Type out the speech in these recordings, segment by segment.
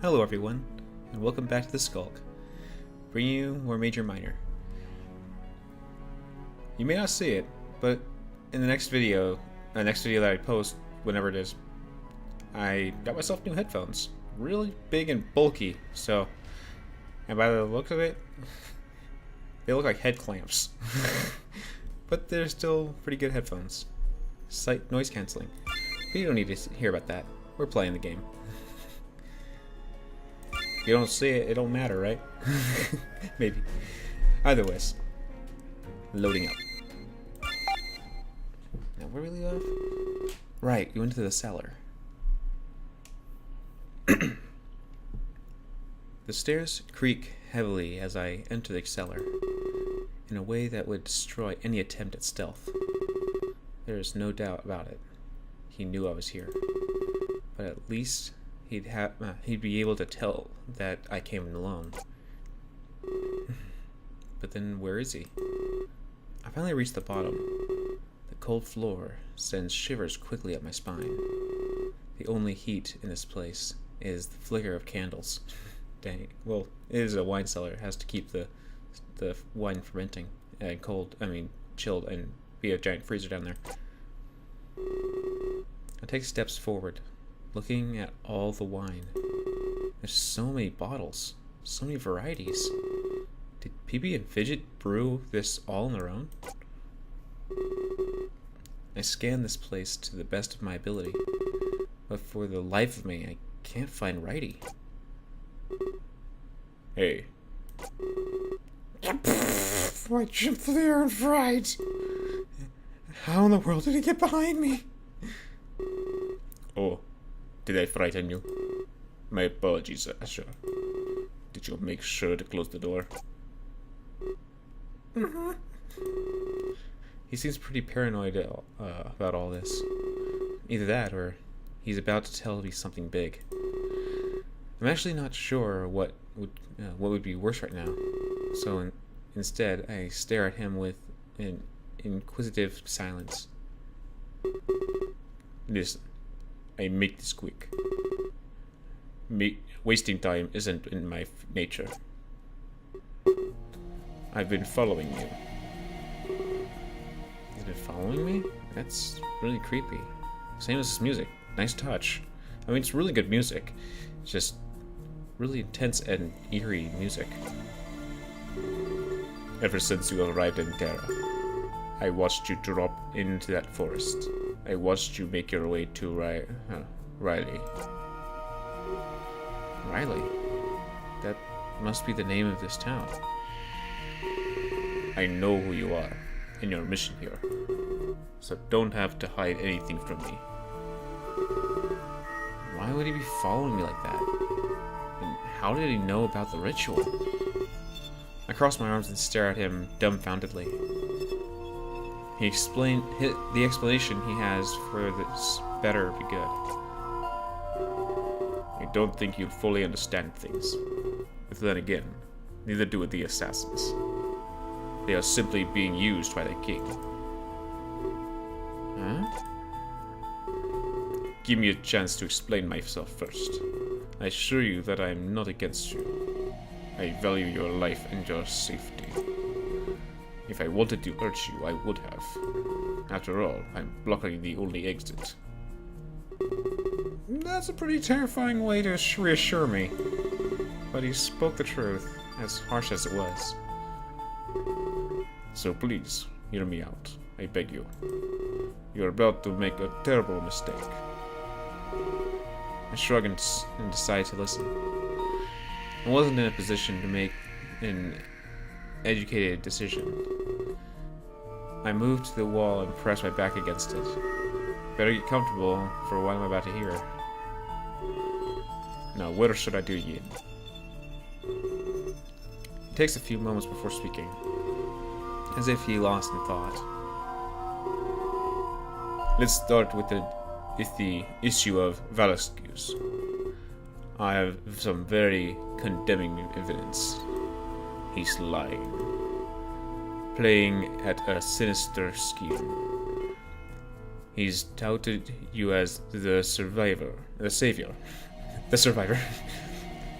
Hello everyone, and welcome back to the Skulk, bringing you more Major Minor. You may not see it, but in the next video that I post, whenever it is, I got myself new headphones. Really big and bulky, and by the look of it, they look like head clamps. But they're still pretty good headphones. Slight noise cancelling. But you don't need to hear about that. We're playing the game. If you don't see it, it don't matter, right? Maybe. Either way, loading up. Now, where we leave off? Right, we went to the cellar. The stairs creak heavily as I enter the cellar, in a way that would destroy any attempt at stealth. There is no doubt about it. He knew I was here. But at least he'd be able to tell that I came alone. But then where is he? I finally reached the bottom. The cold floor sends shivers quickly up my spine. The only heat in this place is the flicker of candles. Dang. Well, it is a wine cellar. It has to keep the wine fermenting and chilled, and be a giant freezer down there. I take steps forward, looking at all the wine. There's so many bottles, so many varieties. Did PB and Fidget brew this all on their own? I scan this place to the best of my ability, but for the life of me, I can't find Righty. Hey. I jumped through the air and fried. How in the world did he get behind me? Oh, did I frighten you? My apologies, Azure. Did you make sure to close the door? Mm-hmm. He seems pretty paranoid about all this. Either that, or he's about to tell me something big. I'm actually not sure what would be worse right now. So instead, I stare at him with an inquisitive silence. Listen, I make this quick. Wasting time isn't in my nature. I've been following you. He's been following me? That's really creepy. Same as his music. Nice touch. I mean, it's really good music. It's just really intense and eerie music. Ever since you arrived in Terra, I watched you drop into that forest. I watched you make your way to Riley. Riley? That must be the name of this town. I know who you are and your mission here, so don't have to hide anything from me. Why would he be following me like that? And how did he know about the ritual? I cross my arms and stare at him dumbfoundedly. He explained the explanation he has for this better be good. I don't think you fully understand things. But then again, neither do the assassins. They are simply being used by the king. Huh? Give me a chance to explain myself first. I assure you that I am not against you. I value your life and your safety. If I wanted to hurt you, I would have. After all, I'm blocking the only exit. That's a pretty terrifying way to reassure me. But he spoke the truth, as harsh as it was. So please, hear me out. I beg you. You're about to make a terrible mistake. I shrug and decide to listen. I wasn't in a position to make an educated decision. I moved to the wall and pressed my back against it. Better get comfortable for what I'm about to hear. Now, where should I begin? He takes a few moments before speaking, as if he lost in thought. Let's start with the issue of Velasquez. I have some very condemning evidence. He's lying, playing at a sinister scheme. He's touted you as the savior,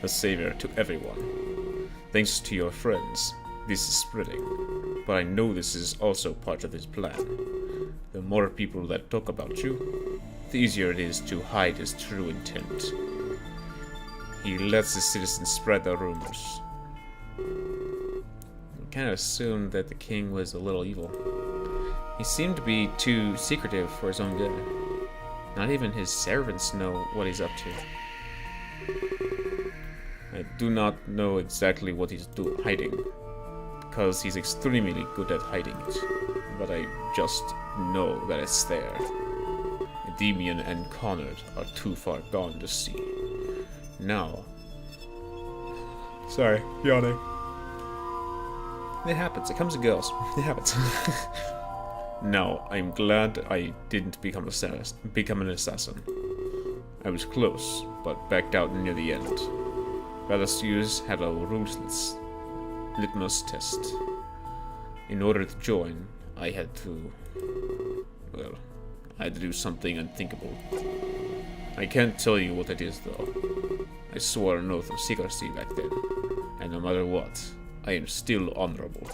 a savior to everyone. Thanks to your friends, this is spreading, but I know this is also part of his plan. The more people that talk about you, the easier it is to hide his true intent. He lets the citizens spread the rumors. I kind of assumed that the king was a little evil. He seemed to be too secretive for his own good. Not even his servants know what he's up to. I do not know exactly what he's hiding, because he's extremely good at hiding it, but I just know that it's there. Endymion and Connard are too far gone to see. Now... Sorry, yawning. It happens, it comes and goes. It happens. Now, I'm glad I didn't become an assassin. I was close, but backed out near the end. Valasius had a ruthless litmus test. In order to join, I had to... well, I had to do something unthinkable. I can't tell you what it is, though. I swore an oath of secrecy back then, and no matter what, I am still honorable.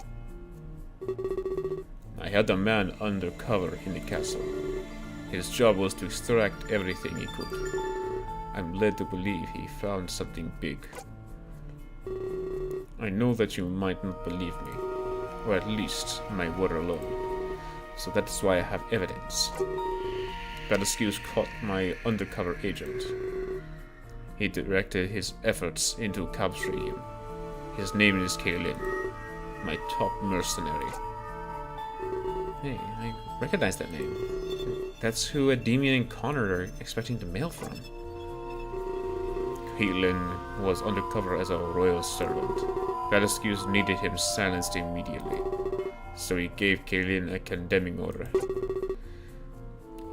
I had a man undercover in the castle. His job was to extract everything he could. I'm led to believe he found something big. I know that you might not believe me, or at least my word alone, so that's why I have evidence. Valasius caught my undercover agent. He directed his efforts into capturing him. His name is Kaelin, my top mercenary. Hey, I recognize that name. That's who Endymion and Connor are expecting to mail from. Kaelin was undercover as a royal servant. Valasius needed him silenced immediately, so he gave Kaelin a condemning order.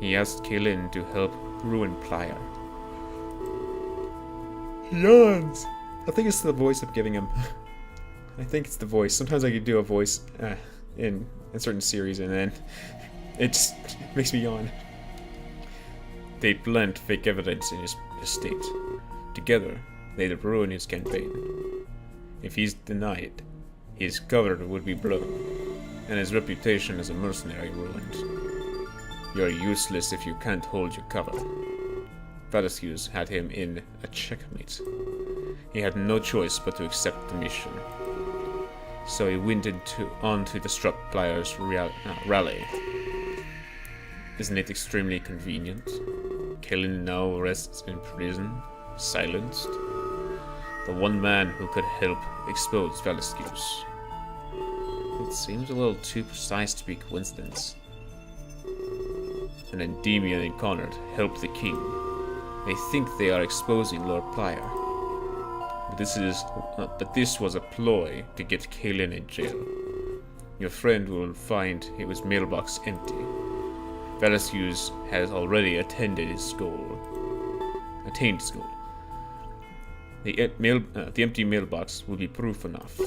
He asked Kaelin to help ruin Playa. He yawns! I think it's the voice I'm giving him. I think it's the voice. Sometimes I could do a voice in a certain series and then it just makes me yawn. They plant fake evidence in his estate. Together, they'd ruin his campaign. If he's denied, his cover would be blown, and his reputation as a mercenary ruined. You're useless if you can't hold your cover. Valasius had him in a checkmate. He had no choice but to accept the mission. So he went on to disrupt Playa's rally. Isn't it extremely convenient? Kaelin now rests in prison, silenced. The one man who could help expose Valasius. It seems a little too precise to be coincidence. And Endymion and Connard helped the king. They think they are exposing Lord Playa. But this was a ploy to get Kaelin in jail. Your friend will find his mailbox empty. Valasius has already attained his goal. The empty mailbox will be proof enough.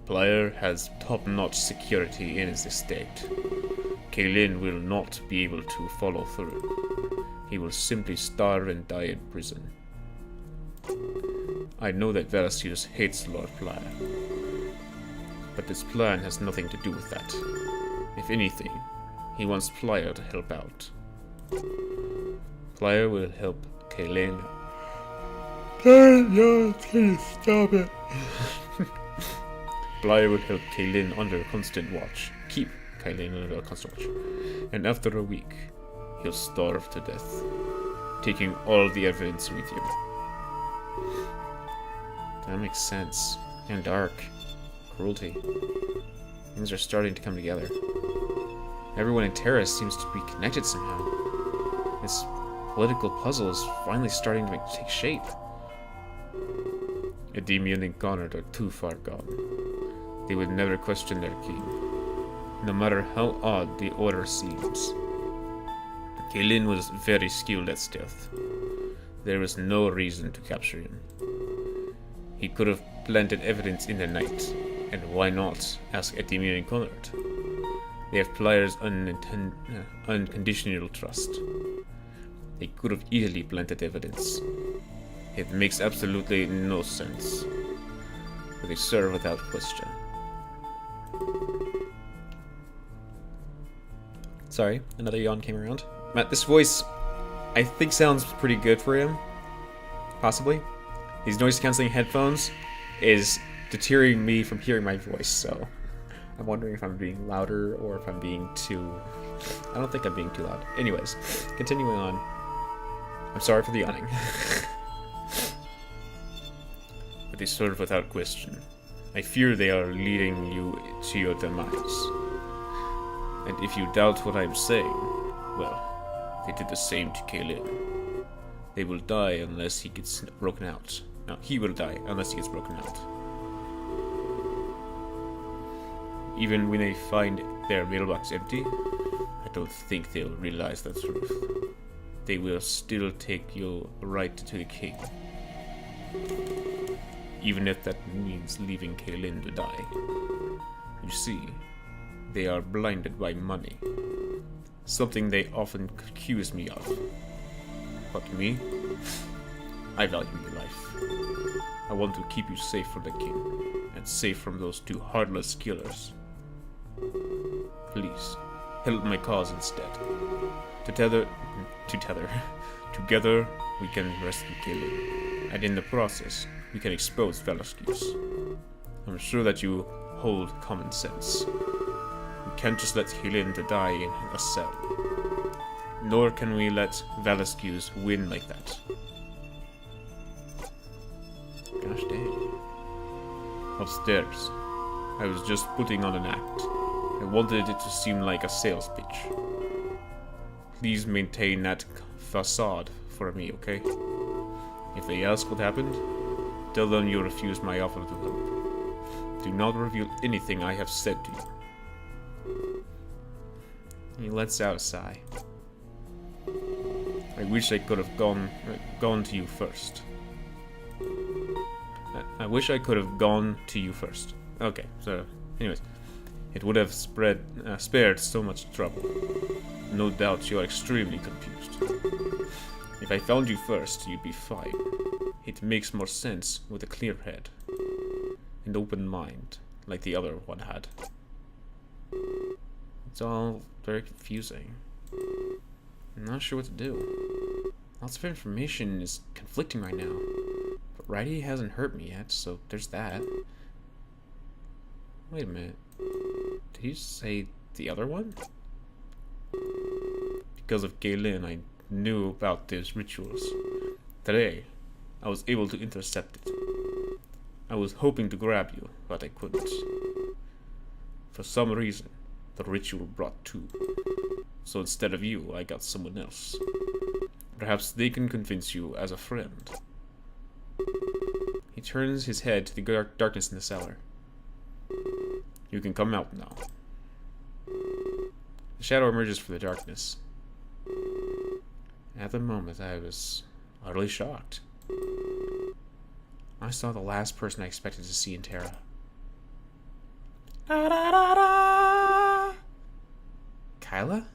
Playa has top-notch security in his estate. Kaelin will not be able to follow through. He will simply starve and die in prison. I know that Valasius hates Lord Playa, but this plan has nothing to do with that. If anything, he wants Playa to help out. Playa will help Kaelin. Please stop it. Playa will help Kaelin under constant watch. Keep Kaelin under constant watch. And after a week, he'll starve to death, taking all the evidence with him. That makes sense. And dark. Cruelty. Things are starting to come together. Everyone in Terrace seems to be connected somehow. This political puzzle is finally starting to take shape. Endymion and Connard are too far gone. They would never question their king, no matter how odd the order seems. Kaelin was very skilled at stealth. There was no reason to capture him. He could have planted evidence in the night, and why not ask Endymion and Connard? They have Playa's unconditional trust. They could have easily planted evidence. It makes absolutely no sense. But they serve without question. Sorry, another yawn came around. Matt, this voice, I think, sounds pretty good for him. Possibly. These noise-canceling headphones is deterring me from hearing my voice, so I'm wondering if I'm being louder or if I'm being too... I don't think I'm being too loud. Anyways, continuing on. I'm sorry for the yawning. But they serve without question. I fear they are leading you to your demise. And if you doubt what I'm saying, well, they did the same to Kaelin. They will die unless he gets broken out. No, he will die unless he gets broken out. Even when they find their mailbox empty, I don't think they'll realize the truth. They will still take your right to the king. Even if that means leaving Kaelin to die. You see, they are blinded by money. Something they often accuse me of. But me? I value your life. I want to keep you safe from the king, and safe from those two heartless killers. Please, help my cause instead. Together, we can rescue Kaelin, and in the process, we can expose Velasquez. I'm sure that you hold common sense. We can't just let Kaelin to die in a cell. Nor can we let Velasquez win like that. Gosh dang. Upstairs, I was just putting on an act. I wanted it to seem like a sales pitch. Please maintain that facade for me, okay? If they ask what happened, tell them you refused my offer to help. Do not reveal anything I have said to you. He lets out a sigh. I wish I could have gone to you first. I wish I could have gone to you first. Okay, so, anyways. It would have spared so much trouble. No doubt you are extremely confused. If I found you first, you'd be fine. It makes more sense with a clear head. An open mind, like the other one had. It's all very confusing. I'm not sure what to do. Lots of information is conflicting right now. But Righty hasn't hurt me yet, so there's that. Wait a minute. Did he say the other one? Because of Kaelin, I knew about these rituals. Today, I was able to intercept it. I was hoping to grab you, but I couldn't. For some reason, the ritual brought two. So instead of you, I got someone else. Perhaps they can convince you as a friend. He turns his head to the darkness in the cellar. You can come out now. The shadow emerges from the darkness. At the moment, I was utterly shocked. I saw the last person I expected to see in Terra. Da, da, da, da. Kyla?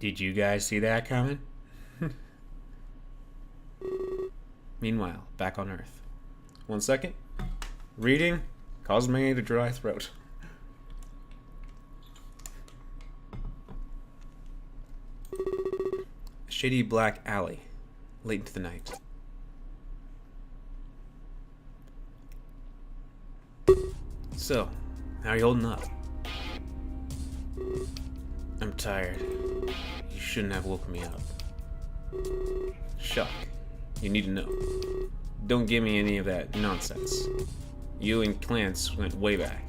Did you guys see that coming? Meanwhile, back on Earth. 1 second. Reading caused me to dry throat. A shady black alley, late into the night. So, how are you holding up? I'm tired. You shouldn't have woken me up. Shock. You need to know. Don't give me any of that nonsense. You and Clance went way back.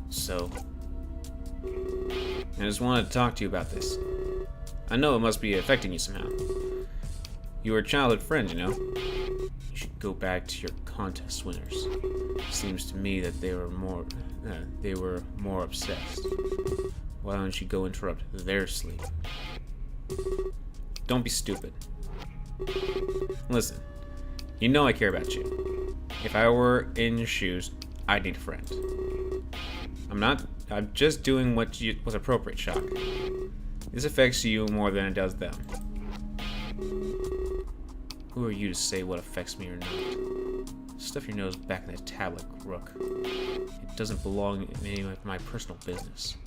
So, I just wanted to talk to you about this. I know it must be affecting you somehow. You were a childhood friend, you know? You should go back to your contest winners. Seems to me that they were more obsessed. Why don't you go interrupt their sleep? Don't be stupid. Listen, you know I care about you. If I were in your shoes, I'd need a friend. I'm just doing what's appropriate, Shock. This affects you more than it does them. Who are you to say what affects me or not? Stuff your nose back in that tablet, Rook. It doesn't belong in any of my personal business.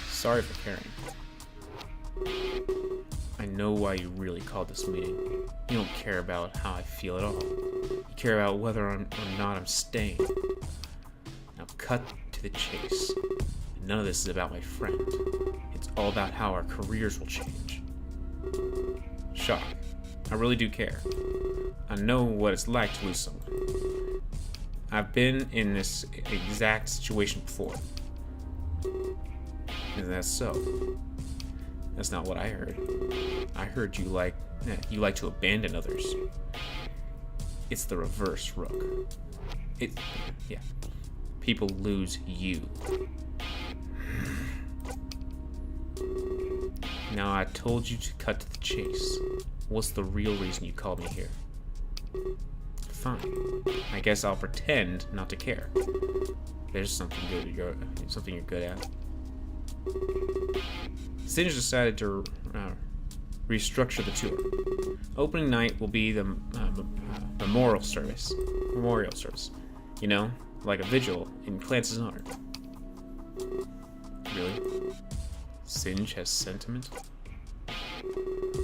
Sorry for caring. I know why you really called this meeting. You don't care about how I feel at all. You care about whether or not I'm staying. Now cut to the chase. And none of this is about my friend. It's all about how our careers will change. Shock. I really do care. I know what it's like to lose someone. I've been in this exact situation before. And that's so. That's not what I heard. I heard you like to abandon others. It's the reverse, Rook. Yeah. People lose you. Now I told you to cut to the chase. What's the real reason you called me here? Fine. I guess I'll pretend not to care. There's something you're good at. Singe decided to restructure the tour. Opening night will be the memorial service. You know, like a vigil in Clance's honor. Really? Singe has sentiment?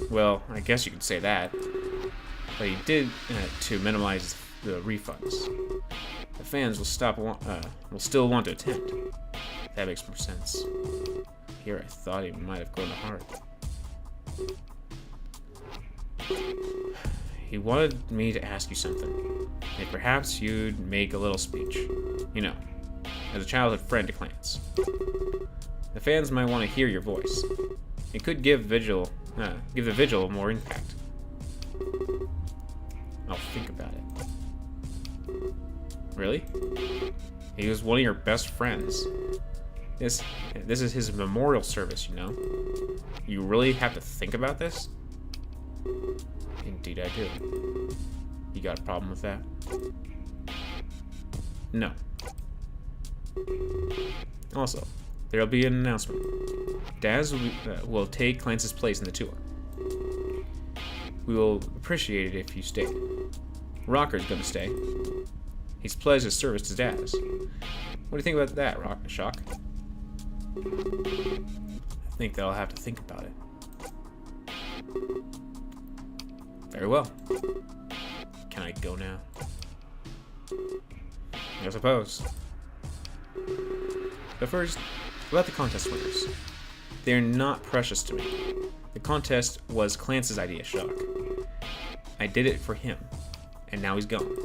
Well, I guess you could say that. But he did to minimize the refunds. The fans will still want to attend. That makes more sense. Here I thought he might have grown a heart. He wanted me to ask you something. And perhaps you'd make a little speech. You know, as a childhood friend to Clance. The fans might want to hear your voice. It could give the vigil more impact. I'll think about it. Really? He was one of your best friends. This is his memorial service, you know? You really have to think about this? Indeed I do. You got a problem with that? No. Also, there'll be an announcement. Daz will take Clance's place in the tour. We will appreciate it if you stay. Rocker's gonna stay. He's pledged his service to Daz. What do you think about that, Shock? I think that I'll have to think about it. Very well. Can I go now? I suppose. But first, about the contest winners. They're not precious to me. The contest was Clance's idea, Shock. I did it for him, and now he's gone.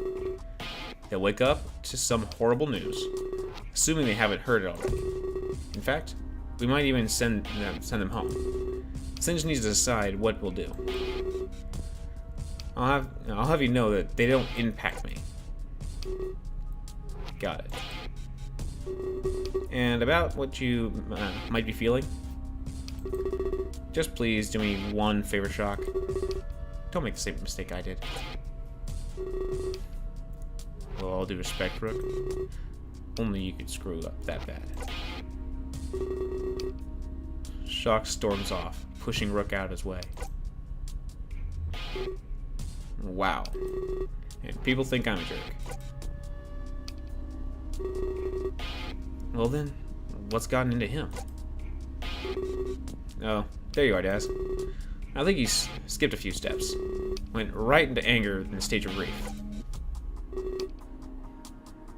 They'll wake up to some horrible news, assuming they haven't heard it already. In fact, we might even send them home. Singe needs to decide what we'll do. I'll have you know that they don't impact me. Got it. And about what you might be feeling, just please do me one favor, Shock. Don't make the same mistake I did. With all due respect, Rook, only you could screw up that bad. Shock storms off, pushing Rook out of his way. Wow. And people think I'm a jerk. Well then, what's gotten into him? Oh, there you are, Daz. I think he's skipped a few steps. Went right into anger in the stage of grief.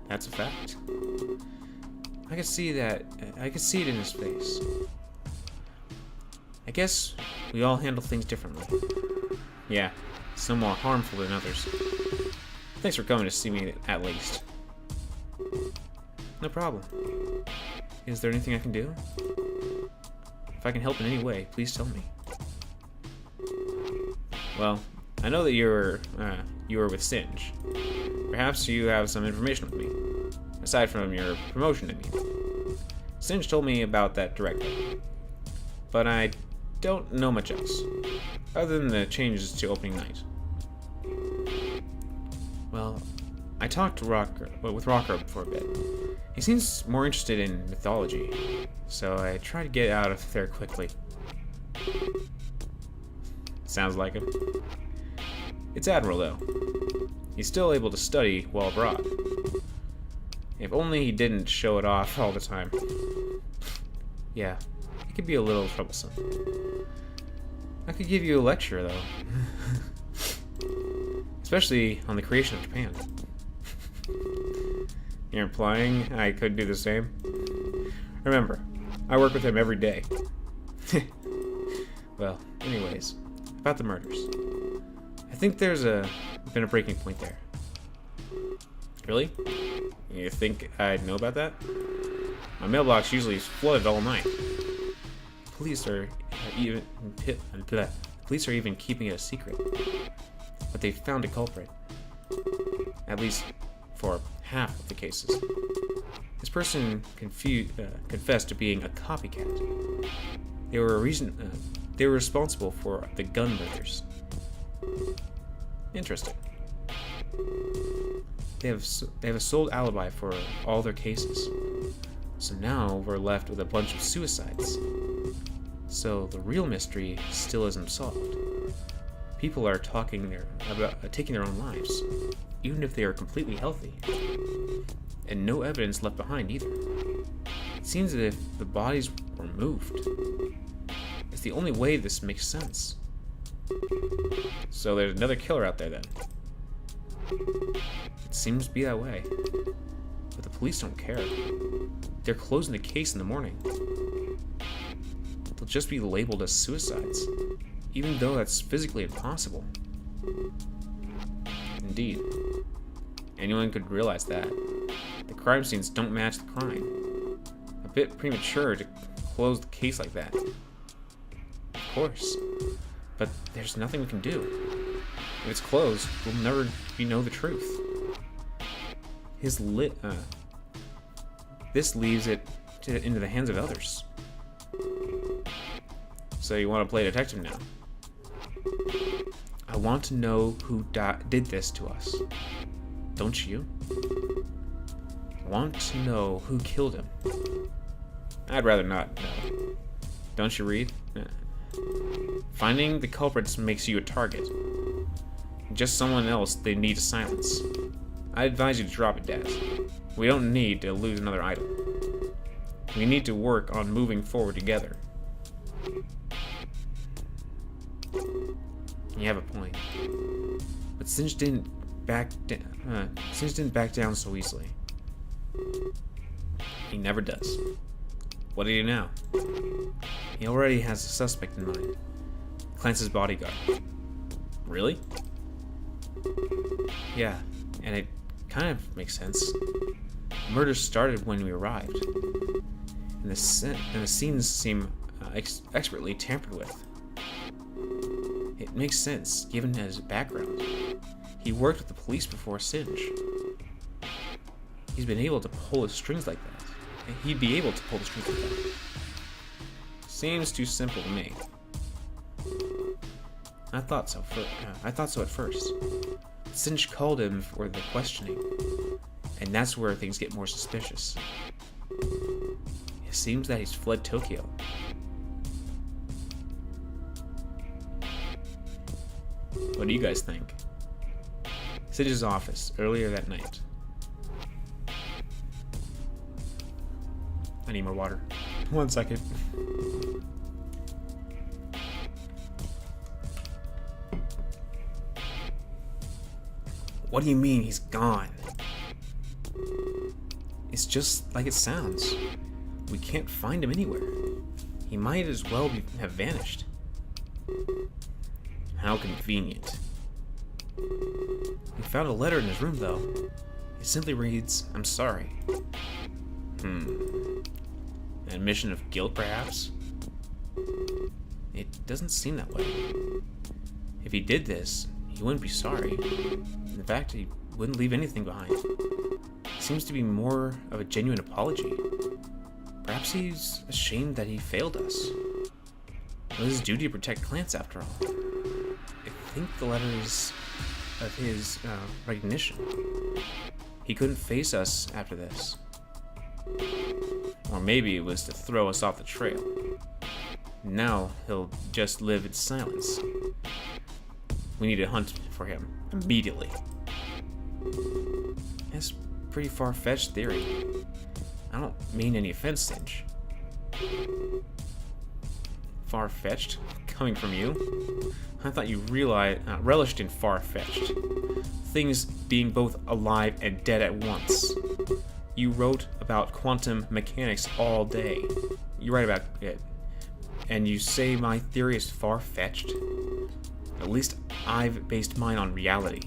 That's a fact. I could see that. I could see it in his face. I guess we all handle things differently. Yeah, some more harmful than others. Thanks for coming to see me at least. No problem. Is there anything I can do? If I can help in any way, please tell me. Well, I know that you were with Singe. Perhaps you have some information with me, aside from your promotion to me. Singe told me about that directly, but I don't know much else, other than the changes to opening night. Well, I talked to with Rocker for a bit. He seems more interested in mythology, so I try to get out of there quickly. Sounds like him. It's Admiral, though. He's still able to study while abroad. If only he didn't show it off all the time. Yeah, it could be a little troublesome. I could give you a lecture, though. Especially on the creation of Japan. You're implying I could do the same? Remember, I work with him every day. Well, anyways, about the murders. I think there's been a breaking point there. Really? You think I'd know about that? My mailbox usually is flooded all night. Police are even keeping it a secret. But they found a culprit. At least for half of the cases. This person confessed to being a copycat. They were responsible for the gun murders. Interesting. They have a sole alibi for all their cases. So now we're left with a bunch of suicides. So the real mystery still isn't solved. People are talking about taking their own lives, even if they are completely healthy. And no evidence left behind either. It seems as if the bodies were moved. It's the only way this makes sense. So there's another killer out there then. It seems to be that way. But the police don't care. They're closing the case in the morning. They'll just be labeled as suicides, even though that's physically impossible. Indeed. Anyone could realize that. The crime scenes don't match the crime. A bit premature to close the case like that. Of course. But there's nothing we can do. If it's closed, we'll never know the truth. This leaves it into the hands of others. So you want to play detective now? I want to know who did this to us. Don't you? I want to know who killed him. I'd rather not know. Don't you read? Finding the culprits makes you a target. Just someone else they need to silence. I advise you to drop it, Daz. We don't need to lose another idol. We need to work on moving forward together. You have a point. But Sinch didn't back down so easily. He never does. What do you do now? He already has a suspect in mind. Clance's bodyguard. Really? Yeah, and it kind of makes sense. The murder started when we arrived, and the scenes seem expertly tampered with. It makes sense, given his background. He worked with the police before Singe. He's been able to pull his strings like that. And he'd be able to pull the strings like that. Seems too simple to me. I thought so at first. Sinch called him for the questioning, and that's where things get more suspicious. It seems that he's fled Tokyo. What do you guys think? Sinch's office, earlier that night. I need more water. 1 second. What do you mean he's gone? It's just like it sounds. We can't find him anywhere. He might as well have vanished. How convenient. We found a letter in his room, though. It simply reads, "I'm sorry." An admission of guilt, perhaps? It doesn't seem that way. If he did this, he wouldn't be sorry. In fact, he wouldn't leave anything behind. It seems to be more of a genuine apology. Perhaps he's ashamed that he failed us. It was his duty to protect Clance, after all. I think the letter is of his recognition. He couldn't face us after this. Or maybe it was to throw us off the trail. Now he'll just live in silence. We need to hunt for him immediately. That's a pretty far-fetched theory. I don't mean any offense, Singe. Far-fetched? Coming from you? I thought you relished in far-fetched. Things being both alive and dead at once. You wrote about quantum mechanics all day. You write about it. And you say my theory is far-fetched? At least I've based mine on reality.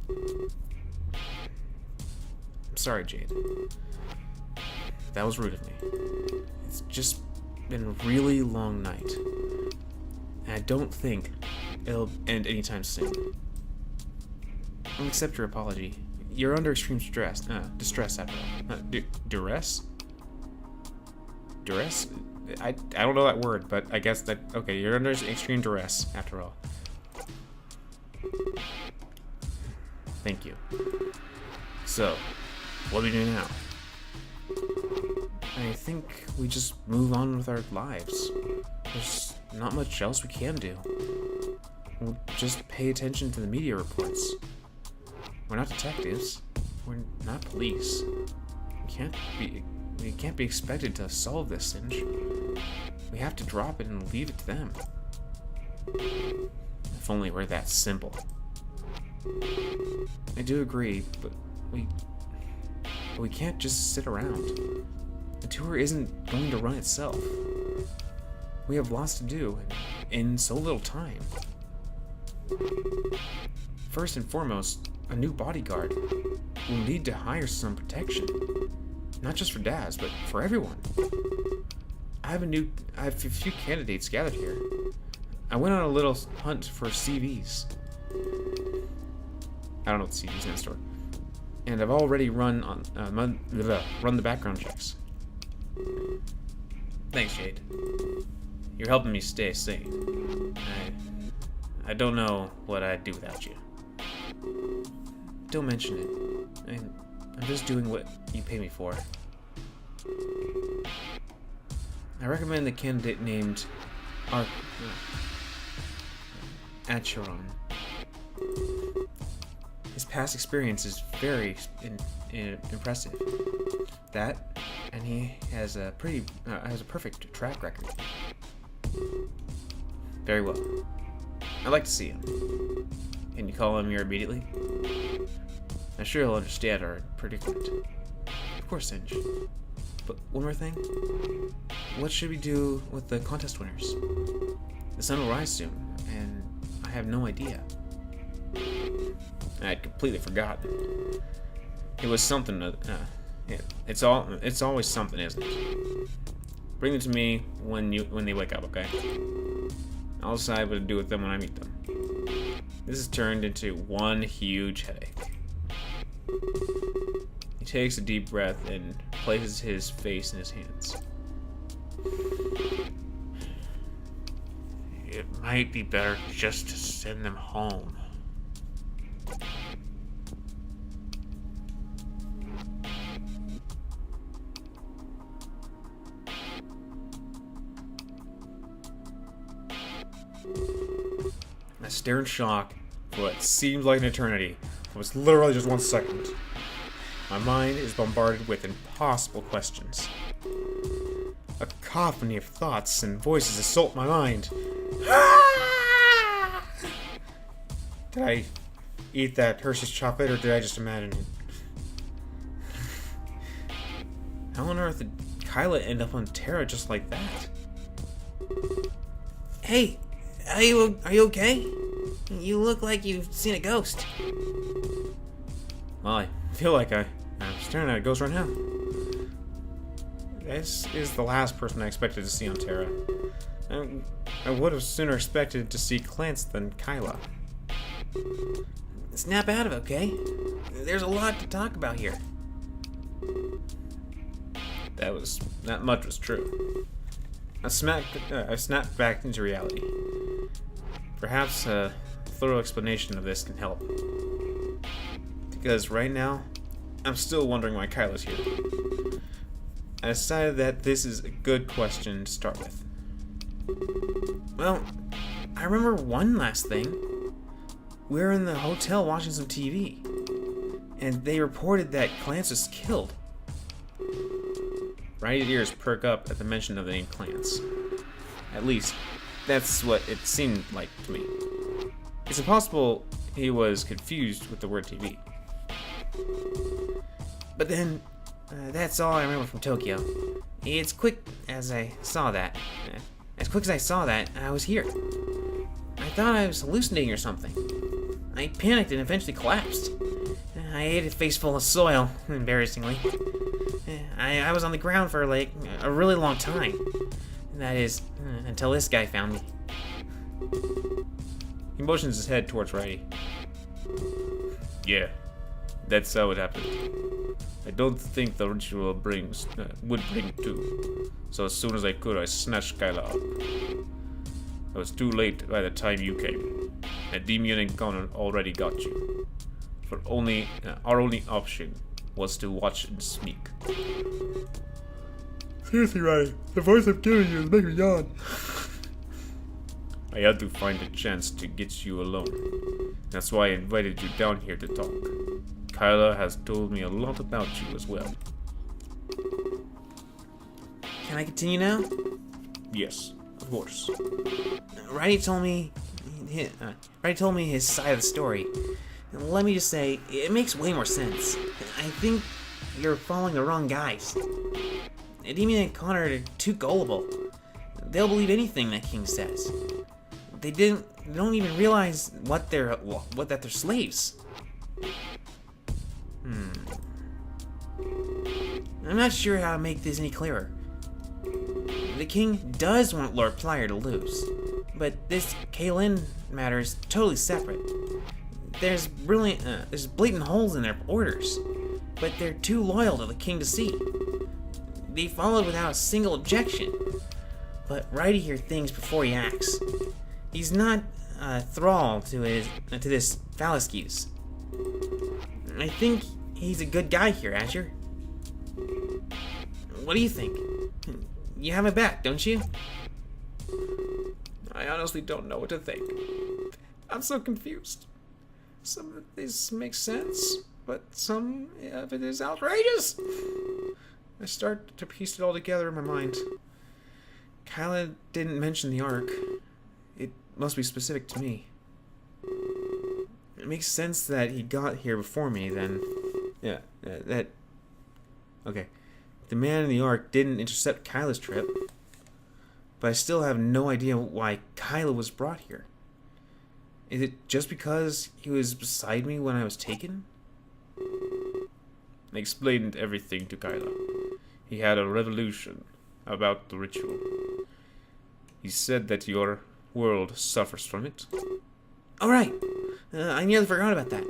I'm sorry, Jade. That was rude of me. It's just been a really long night. And I don't think it'll end anytime soon. I'll accept your apology. You're under extreme distress after all. Duress? Duress? I don't know that word, but I guess that... Okay, you're under extreme duress after all. Thank you. So, what do we do now? I think we just move on with our lives. There's not much else we can do. We'll just pay attention to the media reports. We're not detectives. We're not police. We can't be expected to solve this, Singe. We have to drop it and leave it to them. If only we're that simple. I do agree, but we can't just sit around. The tour isn't going to run itself. We have lots to do in so little time. First and foremost, a new bodyguard. We'll need to hire some protection. Not just for Daz, but for everyone. I have a few candidates gathered here. I went on a little hunt for CVs. I don't know what CVs stand for. And I've already run the background checks. Thanks, Jade. You're helping me stay sane. I don't know what I'd do without you. Don't mention it. I'm just doing what you pay me for. I recommend the candidate named Acheron. His past experience is very impressive. That, and he has a perfect track record. Very well. I'd like to see him. Can you call him here immediately? I'm sure he'll understand our predicament. Of course, Singe. But one more thing. What should we do with the contest winners? The sun will rise soon, and I have no idea. I'd completely forgotten. It was something. It's always something, isn't it? Bring them to me when they wake up, okay? I'll decide what to do with them when I meet them. This has turned into one huge headache. He takes a deep breath and places his face in his hands. It might be better just to send them home. I stare in shock for what seemed like an eternity. It was literally just 1 second. My mind is bombarded with impossible questions. A cacophony of thoughts and voices assault my mind. Did I eat that Hershey's chocolate, or did I just imagine it? How on earth did Kyla end up on Terra just like that? Hey, are you okay? You look like you've seen a ghost. Well, I feel like I'm staring at a ghost right now. This is the last person I expected to see on Terra. I would have sooner expected to see Clance than Kyla. Snap out of it, okay? There's a lot to talk about here. That much was true. I snapped back into reality. Perhaps a thorough explanation of this can help. because right now, I'm still wondering why Kyla's here. I decided that this is a good question to start with. Well, I remember one last thing. We were in the hotel watching some TV, and they reported that Clance was killed. Riley's ears perk up at the mention of the name Clance. At least, that's what it seemed like to me. It's impossible he was confused with the word TV. But then, that's all I remember from Tokyo. It's quick as I saw that. As quick as I saw that, I was here. I thought I was hallucinating or something. I panicked and eventually collapsed. I ate a face full of soil, embarrassingly. I was on the ground for like a really long time. That is, until this guy found me. He motions his head towards Riley. Yeah, that's how it happened. I don't think the ritual would bring two. So as soon as I could, I snatched Kyla up. I was too late by the time you came. Endymion and Connor already got you. Our only option was to watch and sneak. Seriously, Riley, the voice I'm giving you is making me yawn. I had to find a chance to get you alone. That's why I invited you down here to talk. Kyla has told me a lot about you as well. Can I continue now? Yes, of course. Riley told me his side of the story. And let me just say, it makes way more sense. I think you're following the wrong guys. Endymion and Connor are too gullible. They'll believe anything that King says. They don't even realize that they're slaves. I'm not sure how to make this any clearer. The king does want Lord Plier to lose, but this Kaylin matter is totally separate. There's blatant holes in their orders, but they're too loyal to the king to see. They followed without a single objection, but Righty here thinks before he acts. He's not a thrall to this Phalascus. I think he's a good guy here, Azure. What do you think? You have my back, don't you? I honestly don't know what to think. I'm so confused. Some of this makes sense, but some of it is outrageous. I start to piece it all together in my mind. Kyla didn't mention the Ark. It must be specific to me. It makes sense that he got here before me, then. Yeah, okay. The man in the Ark didn't intercept Kyla's trip, but I still have no idea why Kyla was brought here. Is it just because he was beside me when I was taken? I explained everything to Kyla. He had a revelation about the ritual. He said that your world suffers from it. Oh, right. I nearly forgot about that.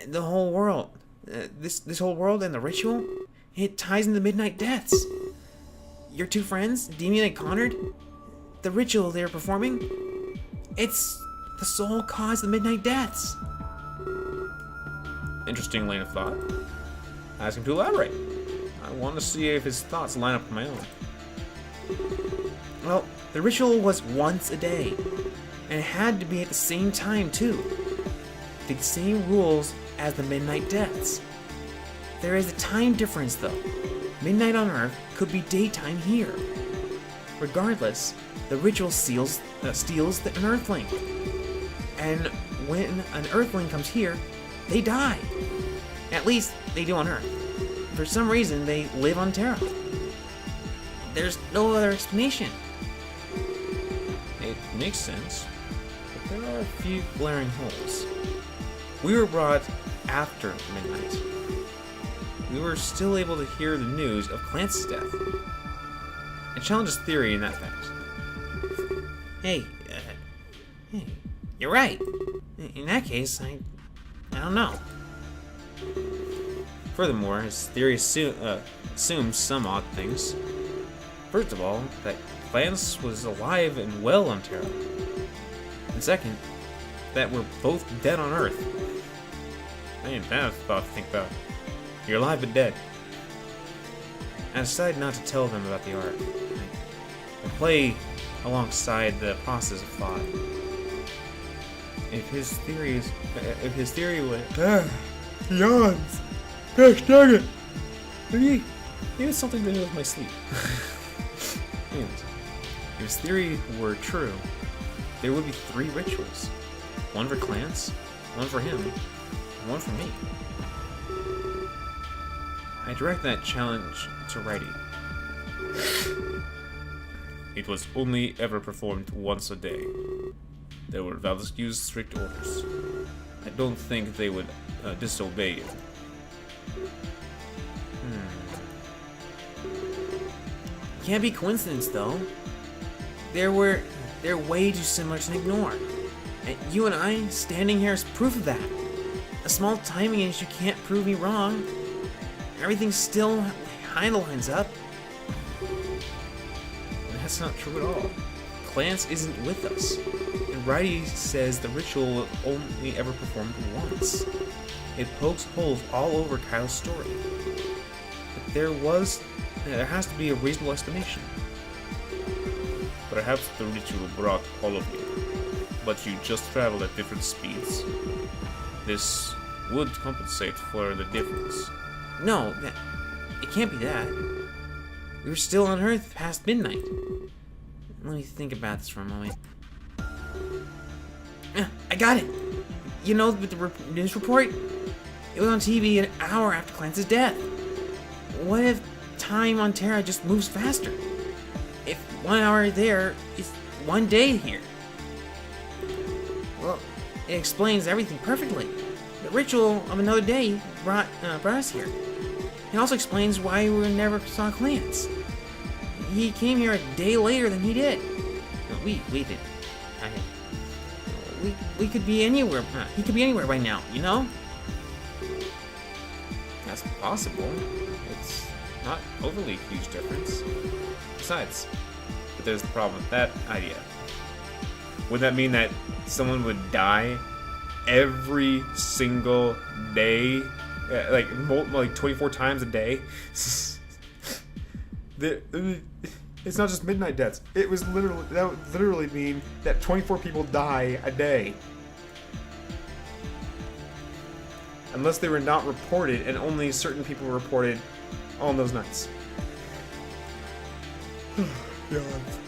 The whole world. This whole world and the ritual, it ties into the Midnight Deaths. Your two friends, Endymion and Connor, the ritual they're performing, it's the sole cause of the Midnight Deaths. Interesting lane of thought. Ask him to elaborate. I want to see if his thoughts line up with my own. Well, the ritual was once a day, and it had to be at the same time too. The same rules as the Midnight Deaths. There is a time difference though. Midnight on Earth could be daytime here. Regardless, the ritual steals an Earthling. And when an Earthling comes here, they die. At least they do on Earth. For some reason, they live on Terra. There's no other explanation. It makes sense, but there are a few glaring holes. We were brought after midnight. We were still able to hear the news of Clance's death. I challenge his theory in that fact. Hey, you're right. In that case, I don't know. Furthermore, his theory assumes some odd things. First of all, that Clance was alive and well on Terra. And second, that we're both dead on Earth. I ain't bad thought to think about. You're alive but dead. I decided not to tell them about the ark. I play alongside the process of thought. If his theory was, Yawns. Gosh dang it. maybe it's something to do with my sleep. Anyways, if his theory were true, there would be 3 rituals. One for Clance, one for him, and one for me. I direct that challenge to Righty. It was only ever performed once a day. There were valued strict orders. I don't think they would disobey you. Can't be coincidence, though. They're way too similar to ignore. And you and I standing here is proof of that. A small timing issue can't prove me wrong. Everything still kinda lines up. That's not true at all. Clance isn't with us. And Righty says the ritual was only ever performed once. It pokes holes all over Kyle's story. But there has to be a reasonable explanation. Perhaps the ritual brought all of you, but you just traveled at different speeds. This would compensate for the difference. No, it can't be that. We were still on Earth past midnight. Let me think about this for a moment. I got it! You know, with the news report? It was on TV an hour after Clance's death. What if time on Terra just moves faster? If 1 hour there is 1 day here? Well, it explains everything perfectly. The ritual of another day brought us here. It also explains why we never saw Clance. He came here a day later than he did. No, we did. We could be anywhere. He could be anywhere by now, you know? That's possible. It's not overly huge difference. Besides, but there's the problem with that idea. Would that mean that someone would die every single day? Like 24 times a day? It's not just midnight deaths. That would literally mean that 24 people die a day. Unless they were not reported, and only certain people were reported on those nights. Yawns.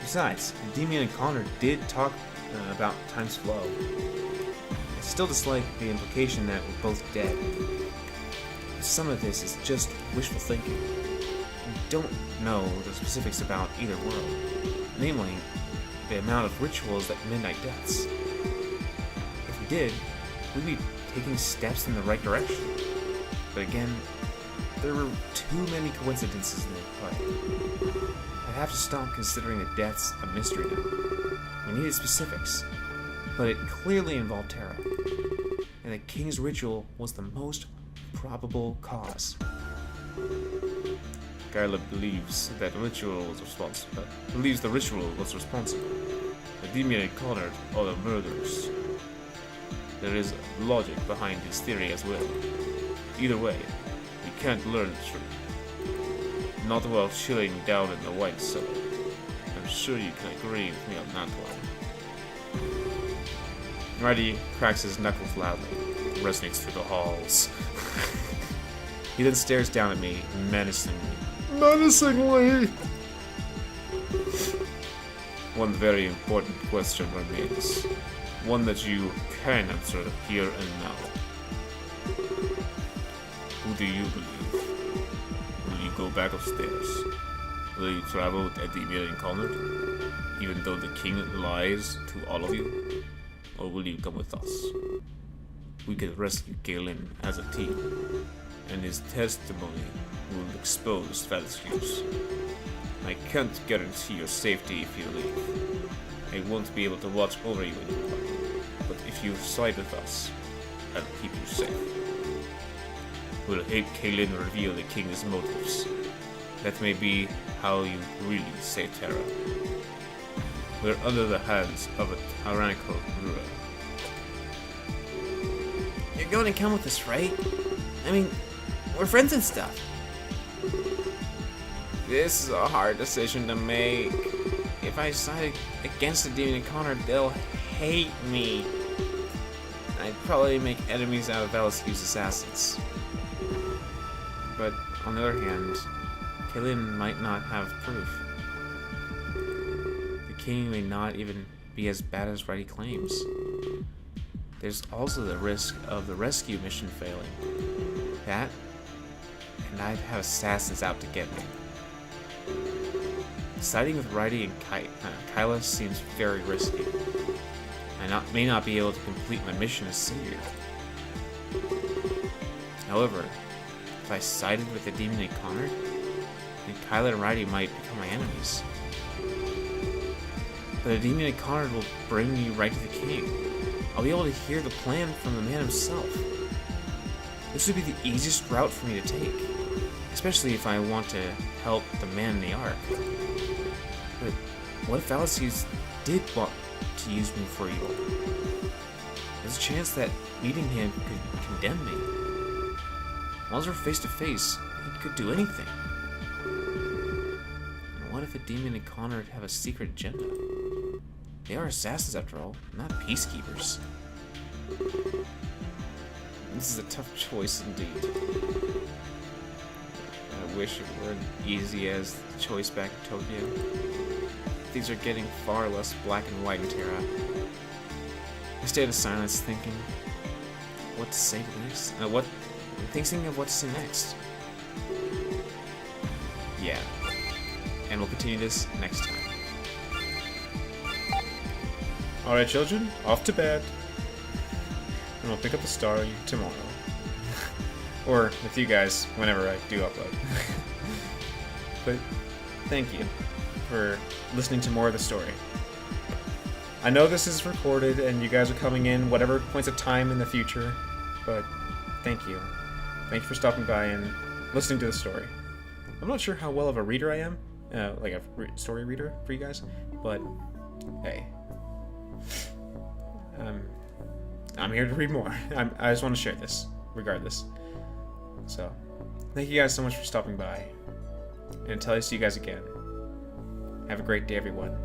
Besides, Demian and Connor did talk about time's flow. I still dislike the implication that we're both dead. Some of this is just wishful thinking. We don't know the specifics about either world, namely, the amount of rituals at midnight deaths. If we did, we'd be taking steps in the right direction. But again, there were too many coincidences in the play. I'd have to stop considering the deaths a mystery now. We needed specifics, but it clearly involved Terra, and the King's ritual was the most probable cause. Kyla believes that the ritual was responsible. But Demian and Connor are the murderers. There is logic behind his theory as well. Either way, we can't learn the truth. Not while chilling down in the white cellar. I'm sure you can agree with me on that one. Righty cracks his knuckles loudly. It resonates through the halls. He then stares down at me menacingly. Menacingly! One very important question remains. One that you can answer here and now. Who do you believe? Will you go back upstairs? Will you travel with Demian and Connor, even though the king lies to all of you? Or will you come with us? We can rescue Galen as a team, and his testimony will expose falsehoods. I can't guarantee your safety if you leave. I won't be able to watch over you anymore, but if you side with us, I'll keep you safe. We'll help Galen reveal the king's motives. That may be how you really save Terra. We're under the hands of a tyrannical ruler. going to come with us, right? I mean, we're friends and stuff. This is a hard decision to make. If I decide against the demon and Connor, they'll hate me. I'd probably make enemies out of Velasquez's assassins. But on the other hand, Killian might not have proof. The king may not even be as bad as Righty claims. There's also the risk of the rescue mission failing. That, and I'd have assassins out to get me. Siding with Righty and Kyla seems very risky. I may not be able to complete my mission as savior. However, if I sided with the demon and Connor, then Kyla and Righty might become my enemies. But the demon and Connor will bring me right to the king. I'll be able to hear the plan from the man himself. This would be the easiest route for me to take, especially if I want to help the man in the Ark. But what if Velasquez did want to use me for evil? There's a chance that meeting him could condemn me. Once we're face to face, he could do anything. And what if a demon and Connor have a secret agenda? They are assassins after all, not peacekeepers. This is a tough choice indeed. I wish it weren't easy as the choice back in Tokyo. Things are getting far less black and white in Terra. I stayed in silence thinking what to say next. Thinking of what to say next. Yeah. And we'll continue this next time. Alright, children, off to bed. And we'll pick up the story tomorrow. Or with you guys, whenever I do upload. But thank you for listening to more of the story. I know this is recorded and you guys are coming in whatever points of time in the future, but thank you. Thank you for stopping by and listening to the story. I'm not sure how well of a reader I am, like a story reader for you guys, but hey. I'm here to read more. I just want to share this, regardless. So, thank you guys so much for stopping by. And until I see you guys again, have a great day, everyone.